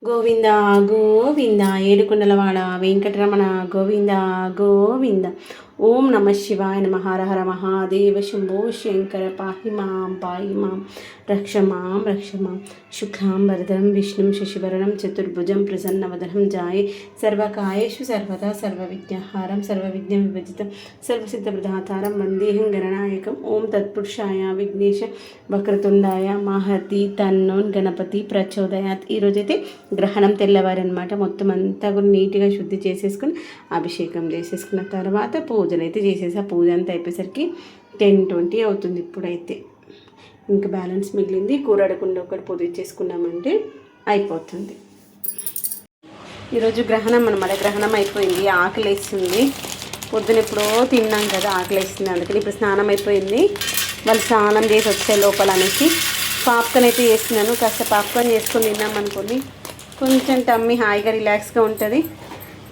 గోవింద గోవింద ఏడుకొండలవాడ వెంకటరమణ గోవింద గోవింద. ఓం నమ శివాయ నమ. హర హర మహాదేవ శంభో శంకర. పాహి మాం రక్ష మాం శుక్లాం వరదరం విష్ణుం శశివరణం చతుర్భుజం ప్రసన్నవదనం జాయే సర్వకాయేషు సర్వదా సర్వవిద్యాహారం సర్వవిద్యం విభజితం సర్వసిద్ధప్రదాతారం వందేహం గణనాయకం. ఓం తత్పురుషాయ విఘ్నేశ వక్రతుండాయ మహతి తన్నోన్ గణపతి ప్రచోదయాత్. ఈరోజైతే గ్రహణం తెల్లవారు అనమాట. మొత్తం అంతా కూడా నీట్గా శుద్ధి చేసేసుకుని అభిషేకం చేసేసుకున్న తర్వాత పూజలు అయితే చేసేసి ఆ పూజ అంతా అయిపోయేసరికి 10:20 అవుతుంది. ఇప్పుడైతే ఇంకా బ్యాలెన్స్ మిగిలింది. కూర అడగకుండా ఒకటి పూజ చేసుకున్నామంటే అయిపోతుంది. ఈరోజు గ్రహణం అనమాట. గ్రహణం అయిపోయింది. ఆకలి వేస్తుంది. పొద్దున ఎప్పుడో తిన్నాం కదా, ఆకలి వేస్తుంది. అందుకని ఇప్పుడు స్నానం అయిపోయింది. వాళ్ళు స్నానం చేసి వచ్చే లోపల అనేసి పాప్కార్న్ అయితే చేస్తున్నాను. కాస్త పాప్కార్న్ చేసుకొని తిన్నాం అనుకోండి, కొంచెం టమ్మీ హాయిగా రిలాక్స్గా ఉంటుంది.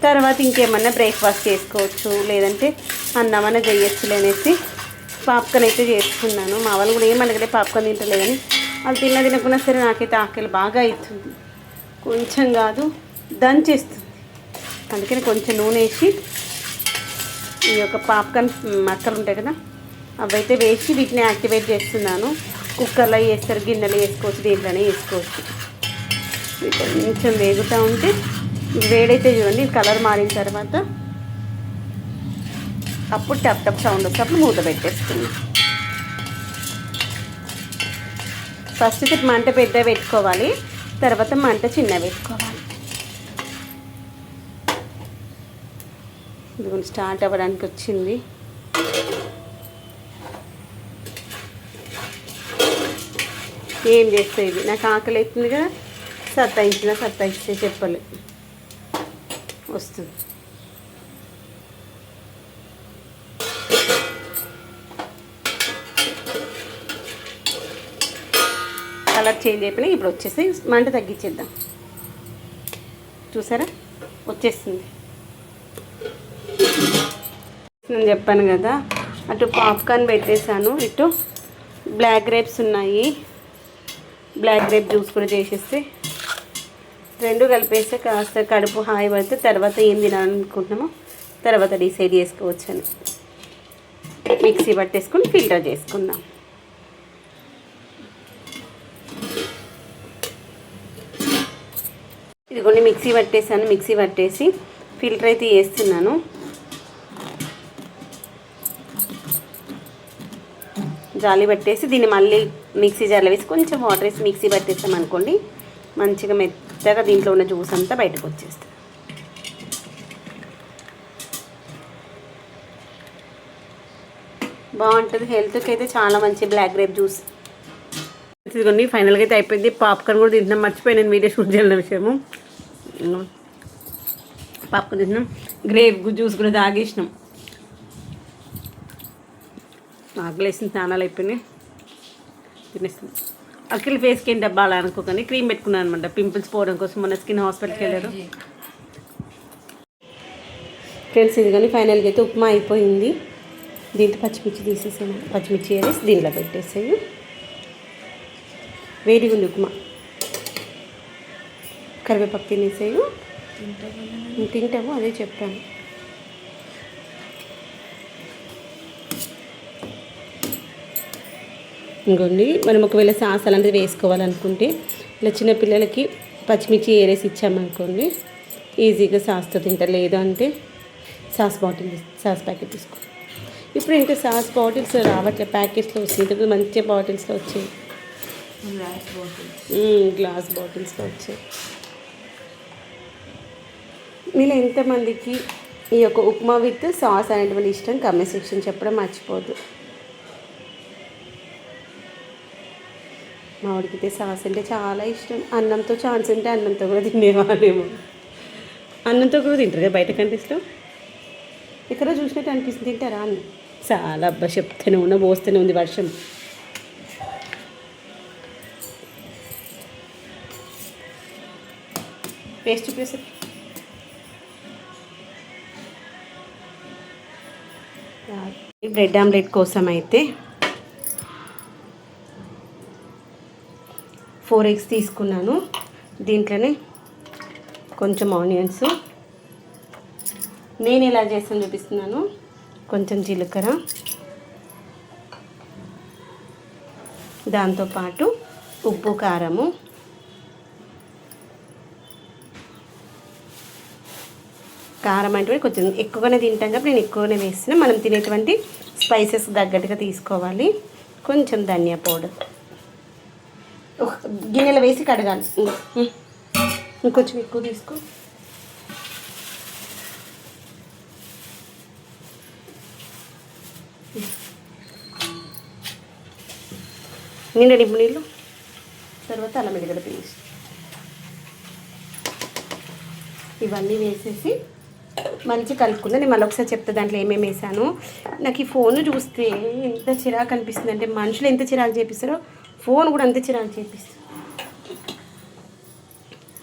తర్వాత ఇంకేమన్నా బ్రేక్ఫాస్ట్ చేసుకోవచ్చు, లేదంటే అన్నమన్నా చేయొచ్చులే అనేసి పాప్కార్న్ అయితే చేసుకున్నాను. మా వాళ్ళు కూడా ఏమనగలే, పాప్కార్న్ తింటలేదని. వాళ్ళు తినకున్నా సరే నాకైతే ఆకలి బాగా అవుతుంది. కొంచెం కాదు దంచేస్తుంది. అందుకని కొంచెం నూనె వేసి ఈ యొక్క పాప్కార్న్ మక్కలు ఉంటాయి కదా, అవైతే వేసి వీటిని యాక్టివేట్ చేస్తున్నాను. కుక్కర్లో వేస్తారు, గిన్నెలో వేసుకోవచ్చు, దేంట్లోనే వేసుకోవచ్చు. కొంచెం వేగుతూ ఉంటే వేడైతే చూడండి, కలర్ మారిన తర్వాత అప్పుడు టప్ టప్ సౌండ్ వస్తే అప్పుడు మూత పెట్టేస్తుంది. ఫస్ట్ మంట పెద్ద పెట్టుకోవాలి, తర్వాత మంట చిన్న పెట్టుకోవాలి. ఇది స్టార్ట్ అవ్వడానికి వచ్చింది. ఏం చేస్తే ఇది నాకు ఆకలి అవుతుంది కదా, సత్తాయిస్తే చెప్పలే వస్తుంది. కలర్ చేంజ్ అయిపోయినా ఇప్పుడు వచ్చేసి మంట తగ్గించేద్దాం. చూసారా వచ్చేస్తుంది. నేను చెప్పాను కదా, అటు పాప్కార్న్ పెట్టేశాను, ఇటు బ్లాక్ గ్రేప్స్ ఉన్నాయి. బ్లాక్ గ్రేప్ జ్యూస్ కూడా చేసేస్తే రెండు కలిపేస్తే కాస్త కడుపు హాయి పడితే తర్వాత ఏం తినాలనుకుంటున్నామో తర్వాత డిసైడ్ చేసుకోవచ్చు అని మిక్సీ పట్టేసుకుని ఫిల్టర్ చేసుకుందాం. ఇదిగోండి మిక్సీ పట్టేసాను. మిక్సీ పట్టేసి ఫిల్టర్ అయితే చేస్తున్నాను. జాలి పట్టేసి దీన్ని మళ్ళీ మిక్సీ జార్లో వేసి కొంచెం వాటర్ వేసి మిక్సీ పట్టేస్తాం అనుకోండి, మంచిగా మెత్తగా దీంట్లో ఉన్న జ్యూస్ అంతా బయటకు వచ్చేస్తుంది. బాగుంటుంది, హెల్త్కి అయితే చాలా మంచి బ్లాక్ గ్రేప్ జ్యూస్. ఇదిగోండి ఫైనల్గా అయితే అయిపోయింది. పాప్కార్న్ కూడా తింటున్నాం, మర్చిపోయినాను వీడియో షూట్ చేయాలన్న విషయము. పాప్కార్న్ తింటున్నాం, గ్రేప్ జ్యూస్ కూడా తాగేసినాం. ఆకలేసిన స్నానాలు అయిపోయినాయి, తినేస్తాం. అఖిల్ ఫేస్కి ఏం డబ్బాలు అనుకోకండి, క్రీమ్ పెట్టుకున్నాను అనమాట పింపుల్స్ పోవడం కోసం. మన స్కిన్ హాస్పిటల్కి వెళ్ళారు ఫ్రెండ్స్. ఇది కానీ ఫైనల్గా అయితే ఉప్మా అయిపోయింది. దీంట్లో పచ్చిమిర్చి తీసేసాను, పచ్చిమిర్చి వేసి దీంట్లో పెట్టేసాయి. వేడిగా ఉంది ఉప్మా. కరివేపాకు తినేసాయి. తింటాము, అదే చెప్పాను. ఇంకోండి మనం ఒకవేళ సాస్ అలాంటిది వేసుకోవాలనుకుంటే ఇలా చిన్నపిల్లలకి పచ్చిమిర్చి ఏరేసి ఇచ్చామనుకోండి, ఈజీగా సాస్తో తింటారు. లేదు అంటే సాస్ ప్యాకెట్ తీసుకో. ఇప్పుడు ఇంకా సాస్ బాటిల్స్ రావట్లేదు, ప్యాకెట్స్లో వస్తాయి. మంచి బాటిల్స్లో వచ్చాయి, గ్లాస్ బాటిల్స్లో వచ్చాయి. మీలో ఎంతమందికి ఈ యొక్క ఉప్మా విత్ సాస్ అనేటువంటి ఇష్టం కామెంట్ సెక్షన్ చెప్పడం మర్చిపోద్దు. మా వాడికి సాస్ అంటే చాలా ఇష్టం. అన్నంతో ఛాన్స్ ఉంటే అన్నంతో కూడా తినేవాళ్ళేమో. అన్నంతో కూడా తింటారు కదా బయట కంట్రీస్లో, ఎక్కడో చూసినట్టు అనిపిస్తుంది. తింటారా అన్న చాలా అబ్బా చెప్తూనే ఉన్నా, పోస్తూనే ఉంది వర్షం. పేస్ట్ ప్లేస్ బ్రెడ్ ఆమ్లెట్ కోసం అయితే 4 eggs తీసుకున్నాను. దీంట్లోనే కొంచెం ఆనియన్స్, నేను ఎలా చేస్తాను చూపిస్తున్నాను. కొంచెం జీలకర్ర, దాంతోపాటు ఉప్పు, కారము, కారం అంటే కొంచెం ఎక్కువగానే తింటాం కాబట్టి నేను ఎక్కువగానే వేస్తున్నా. మనం తినేటువంటి స్పైసెస్ తగ్గట్టుగా తీసుకోవాలి. కొంచెం ధనియా పౌడర్ గిన్నెలో వేసి కడగాలి. ఇంకొంచెం ఎక్కువ తీసుకో. నిండా నింపు నీళ్ళు. తర్వాత అల్లం వెల్లిగడ్డ పేస్ట్ ఇవన్నీ వేసేసి మంచి కలుపుకుందా. నేను మళ్ళీ ఒకసారి చెప్తా దాంట్లో ఏమేమి వేసాను. నాకు ఈ ఫోన్ చూస్తే ఎంత చిరాకు అనిపిస్తుంది అంటే, మనుషులు ఎంత చిరాకు చేపిస్తారో ఫోన్ కూడా అంతే చిరాకు చేపిస్తారు.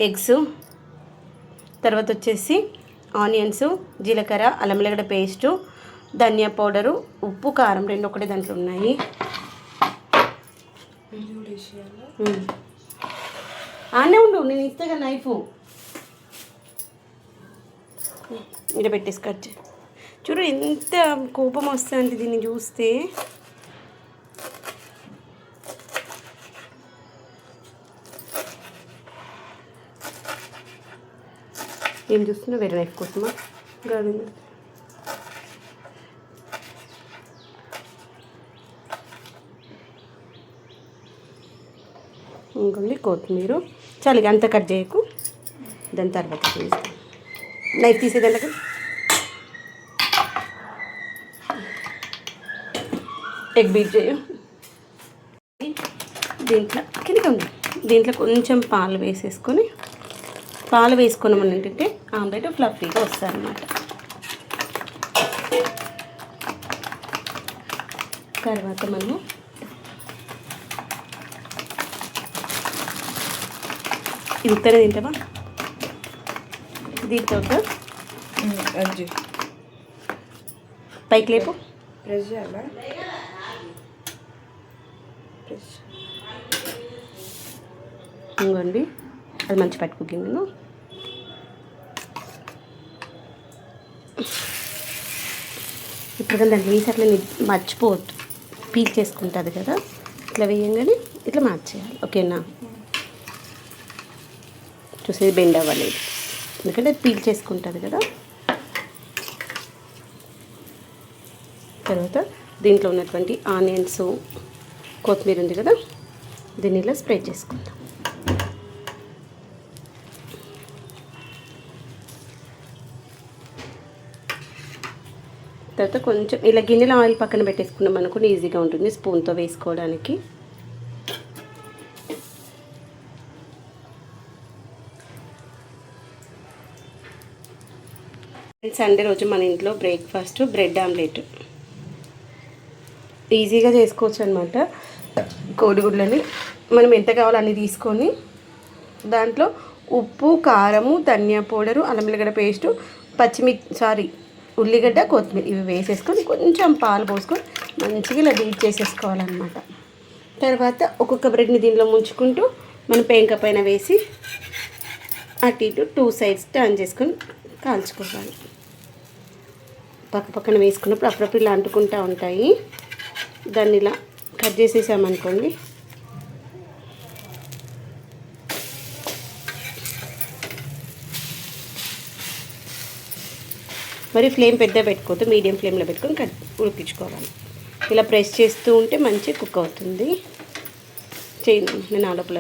ఎగ్స్, తర్వాత వచ్చేసి ఆనియన్స్, జీలకర్ర, అల్లం వెల్లిగడ్డ పేస్టు, ధనియా పౌడరు, ఉప్పు, కారం 2 ఒకటే దాంట్లో ఉన్నాయి. ఆనే ఉండు, నేను ఇస్తాగా నైఫ్ ఇలా పెట్టేసి కట్ చేయి. చూడు ఎంత కోపం వస్తుంది దీన్ని చూస్తే. ఏం చూస్తున్నా? వేరే నైఫ్ కోసమా? కాదు, ఇంకొంది కొత్తిమీర. చాలు, అంత కట్ చేయకు. దాని తర్వాత తీస్తాను. నైఫ్ తీసేదానికి ఎగ్ బీట్ చేయు. దీంట్లో కింద ఉంది. దీంట్లో కొంచెం పాలు వేసేసుకొని, పాలు వేసుకున్నామని ఏంటంటే ఆమ్లెట్ ఫ్లఫీగా వస్తుంది అన్నమాట. తర్వాత మనము ఇంతనే తింటావా? దీంతో పైకి లేపు. ఇంకోండి, అది మంచి పట్టుకున్నాను. ఇప్పుడు కానీ దాంట్లో వేసి అట్లా మర్చిపోవద్దు, పీల్ చేసుకుంటుంది కదా. ఇట్లా వేయంగానే ఇట్లా మార్చేయాలి. ఓకేనా? చూసేది బెండ్ అవ్వలేదు, ఎందుకంటే అది పీల్ చేసుకుంటుంది కదా. తర్వాత దీంట్లో ఉన్నటువంటి ఆనియన్స్, కొత్తిమీర ఉంది కదా, దీన్ని ఇలా స్ప్రే చేసుకుందాం. తర్వాత కొంచెం ఇలా గిన్నెలో ఆయిల్ పక్కన పెట్టేసుకున్నాం అనుకుని ఈజీగా ఉంటుంది స్పూన్తో వేసుకోవడానికి. సండే రోజు మన ఇంట్లో బ్రేక్ఫాస్ట్ బ్రెడ్ ఆమ్లెట్ ఈజీగా చేసుకోవచ్చు అనమాట. కోడిగుడ్లని మనం ఎంత కావాలో అన్నీ తీసుకొని దాంట్లో ఉప్పు, కారము, ధనియా పౌడరు, అల్లం వెల్లిగడ్డ పేస్టు, ఉల్లిగడ్డ, కొత్తిమీర ఇవి వేసేసుకొని కొంచెం పాలు పోసుకొని మంచిగా ఇలా బీట్ చేసేసుకోవాలన్నమాట. తర్వాత ఒక్కొక్క బ్రెడ్ని దీనిలో ముంచుకుంటూ మనం పెంక పైన వేసి అటు ఇటు 2 సైడ్స్ టర్న్ చేసుకొని కాల్చుకోవాలి. పక్కన వేసుకున్నప్పుడు అప్పుడప్పుడు ఇలా అంటుకుంటూ ఉంటాయి. దాన్ని ఇలా కట్ చేసేసామనుకోండి, మరి ఫ్లేమ్ పెద్ద పెట్టుకోవద్దు, మీడియం ఫ్లేమ్లో పెట్టుకొని ఉడికించుకోవాలి. ఇలా ప్రెస్ చేస్తూ ఉంటే మంచిగా కుక్ అవుతుంది. చేయండి, నేను ఆలోపల